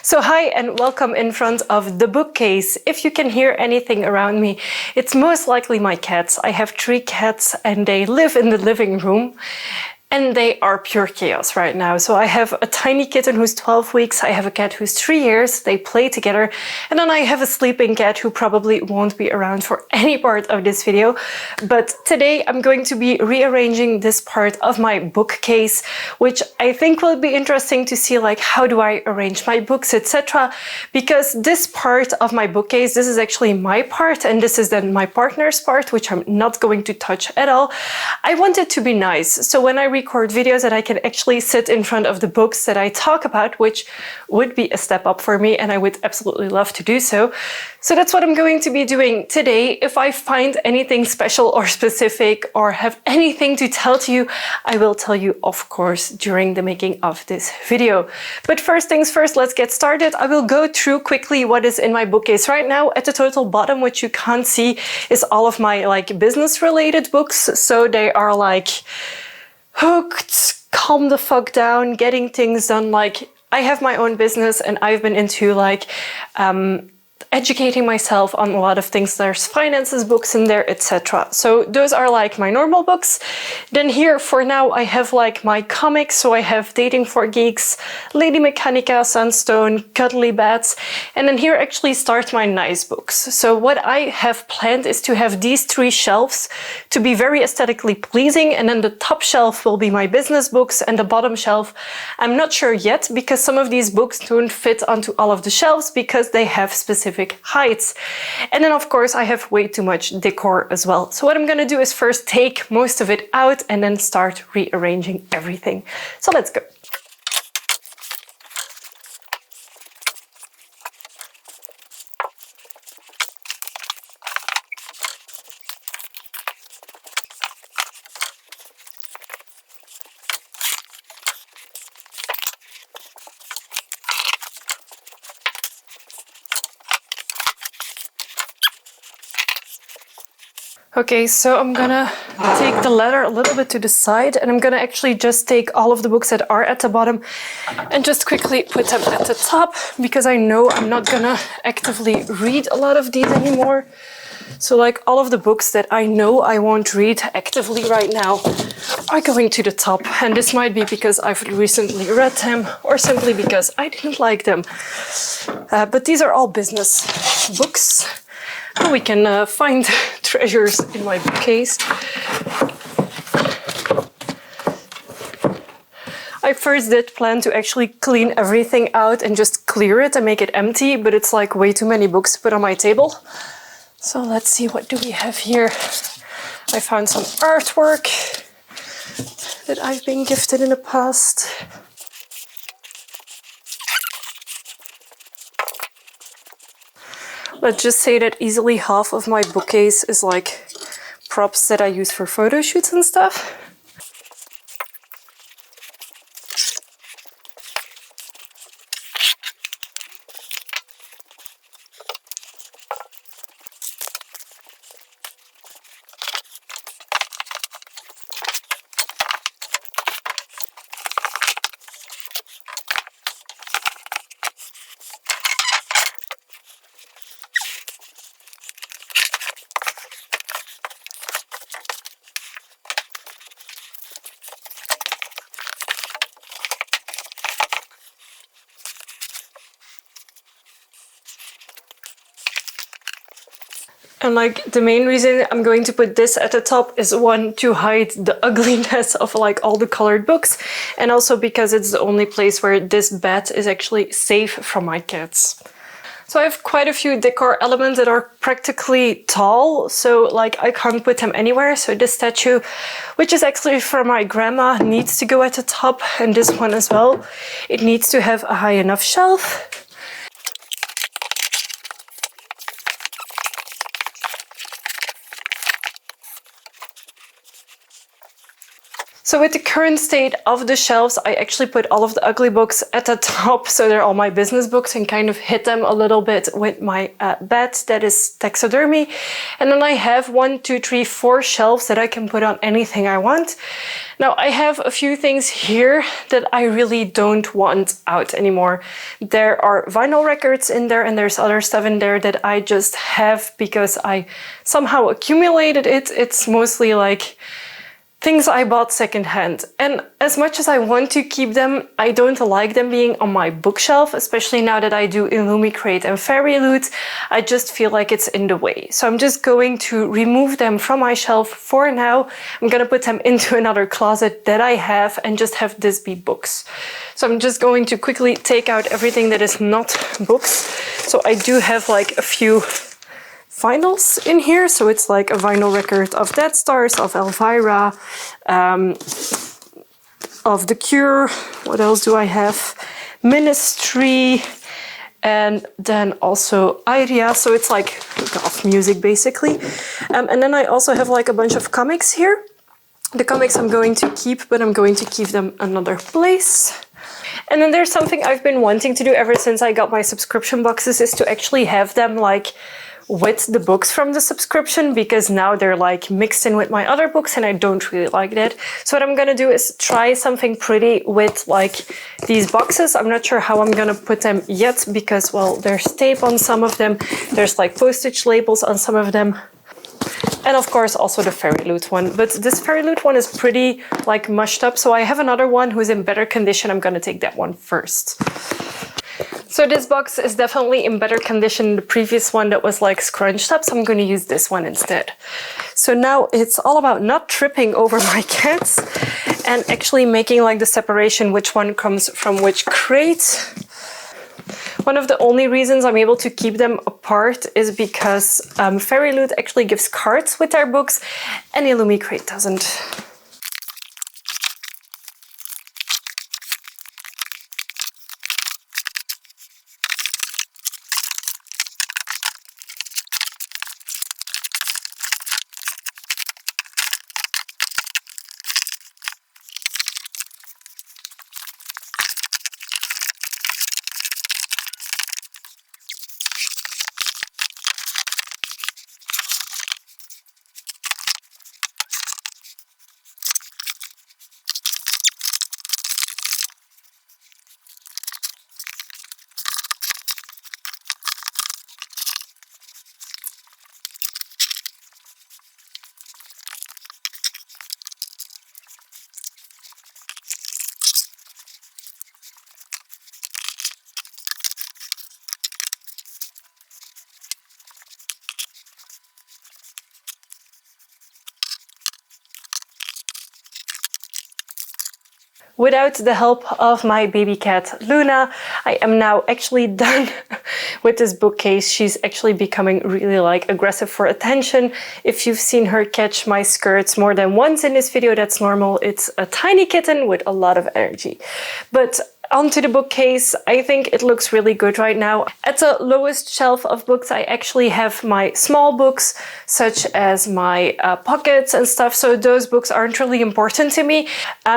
So hi and welcome in front of the bookcase. If you can hear anything around me, it's most likely my cats. I have 3 cats and they live in the living room. And they are pure chaos right now. So I have a tiny kitten who's 12 weeks. I have a cat who's 3 years. They play together. And then I have a sleeping cat who probably won't be around for any part of this video. But today I'm going to be rearranging this part of my bookcase, which I think will be interesting to see, like, how do I arrange my books, etc. Because this part of my bookcase, this is actually my part, and this is then my partner's part, which I'm not going to touch at all. I want it to be nice. So when I record videos that I can actually sit in front of the books that I talk about, which would be a step up for me and I would absolutely love to do so. So that's what I'm going to be doing today. If I find anything special or specific or have anything to tell to you, I will tell you, of course, during the making of this video. But first things first, let's get started. I will go through quickly what is in my bookcase right now. At the total bottom, which you can't see, is all of my business related books. So they are Hooked, Calm the Fuck Down, Getting Things Done. I have my own business and I've been into educating myself on a lot of things. There's finances books in there, etc. So those are my normal books. Then here for now I have my comics. So I have Dating for Geeks, Lady Mechanica, Sunstone, Cuddly Bats, and then here actually start my nice books. So what I have planned is to have these 3 shelves to be very aesthetically pleasing, and then the top shelf will be my business books, and the bottom shelf I'm not sure yet, because some of these books don't fit onto all of the shelves because they have specific heights. And then of course I have way too much decor as well. So what I'm gonna do is first take most of it out and then start rearranging everything. So let's go. Okay, so I'm gonna take the ladder a little bit to the side, and I'm gonna actually just take all of the books that are at the bottom and just quickly put them at the top, because I know I'm not gonna actively read a lot of these anymore. So all of the books that I know I won't read actively right now are going to the top. And this might be because I've recently read them or simply because I didn't like them. But these are all business books. We can find treasures in my bookcase. I first did plan to actually clean everything out and just clear it and make it empty, but it's way too many books to put on my table. So let's see, what do we have here? I found some artwork that I've been gifted in the past. Let's just say that easily half of my bookcase is props that I use for photo shoots and stuff. And the main reason I'm going to put this at the top is, one, to hide the ugliness of all the colored books, and also because it's the only place where this bed is actually safe from my cats. So I have quite a few decor elements that are practically tall, so I can't put them anywhere. So this statue, which is actually from my grandma, needs to go at the top, and this one as well. It needs to have a high enough shelf. So with the current state of the shelves, I actually put all of the ugly books at the top, so they're all my business books, and kind of hid them a little bit with my bed that is taxidermy. And then I have 1, 2, 3, 4 shelves that I can put on anything I want. Now I have a few things here that I really don't want out anymore. There are vinyl records in there, and there's other stuff in there that I just have because I somehow accumulated it. It's mostly like things I bought secondhand. And as much as I want to keep them, I don't like them being on my bookshelf, especially now that I do Illumicrate and Fairy Loot. I just feel like it's in the way. So I'm just going to remove them from my shelf for now. I'm gonna put them into another closet that I have and just have this be books. So I'm just going to quickly take out everything that is not books. So I do have like a few vinyls in here, so it's like a vinyl record of Dead Stars, of Elvira, of The Cure. What else do I have? Ministry, and then also Iria, so it's like goth music basically. And then I also have like a bunch of comics here. The comics I'm going to keep, but I'm going to keep them another place. And then there's something I've been wanting to do ever since I got my subscription boxes, is to actually have them like with the books from the subscription, because now they're like mixed in with my other books and I don't really like that. So what I'm gonna do is try something pretty with like these boxes. I'm not sure how I'm gonna put them yet because, well, there's tape on some of them, there's like postage labels on some of them, and of course also the Fairy Loot one. But this Fairy Loot one is pretty like mushed up, so I have another one who's in better condition. I'm gonna take that one first. So this box is definitely in better condition than the previous one that was like scrunched up, so I'm going to use this one instead. So now it's all about not tripping over my cats and actually making like the separation which one comes from which crate. One of the only reasons I'm able to keep them apart is because Fairy Loot actually gives cards with their books and Illumicrate doesn't. Without the help of my baby cat Luna, I am now actually done with this bookcase. She's actually becoming really like aggressive for attention. If you've seen her catch my skirts more than once in this video, that's normal. It's a tiny kitten with a lot of energy. But onto the bookcase, I think it looks really good right now. At the lowest shelf of books, I actually have my small books, such as my pockets and stuff, so those books aren't really important to me.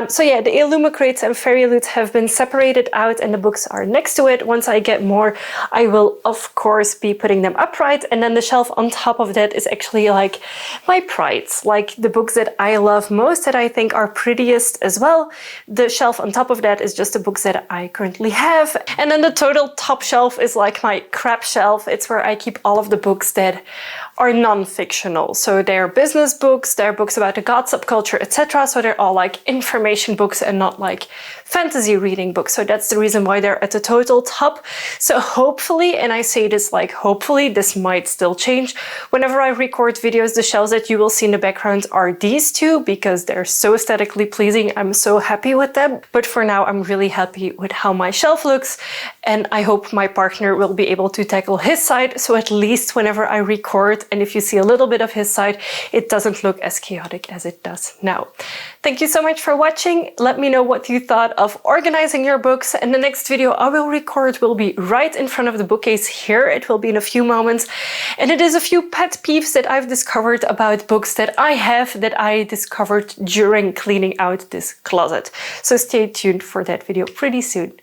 So yeah, the Illumicrates and Fairy Loot have been separated out and the books are next to it. Once I get more, I will of course be putting them upright, and then the shelf on top of that is actually like my prides, like the books that I love most, that I think are prettiest as well. The shelf on top of that is just the books that I currently have. And then the total top shelf is like my crap shelf. It's where I keep all of the books that are non-fictional. So they're business books, they're books about the god subculture, etc. So they're all like information books and not like fantasy reading books. So that's the reason why they're at the total top. So hopefully, and I say this like hopefully, this might still change. Whenever I record videos, the shelves that you will see in the background are these two because they're so aesthetically pleasing. I'm so happy with them. But for now, I'm really happy happy with how my shelf looks, and I hope my partner will be able to tackle his side, so at least whenever I record and if you see a little bit of his side, it doesn't look as chaotic as it does now. Thank you so much for watching. Let me know what you thought of organizing your books, and the next video I will record will be right in front of the bookcase here. It will be in a few moments, and it is a few pet peeves that I've discovered about books that I have that I discovered during cleaning out this closet. So stay tuned for that video pretty soon.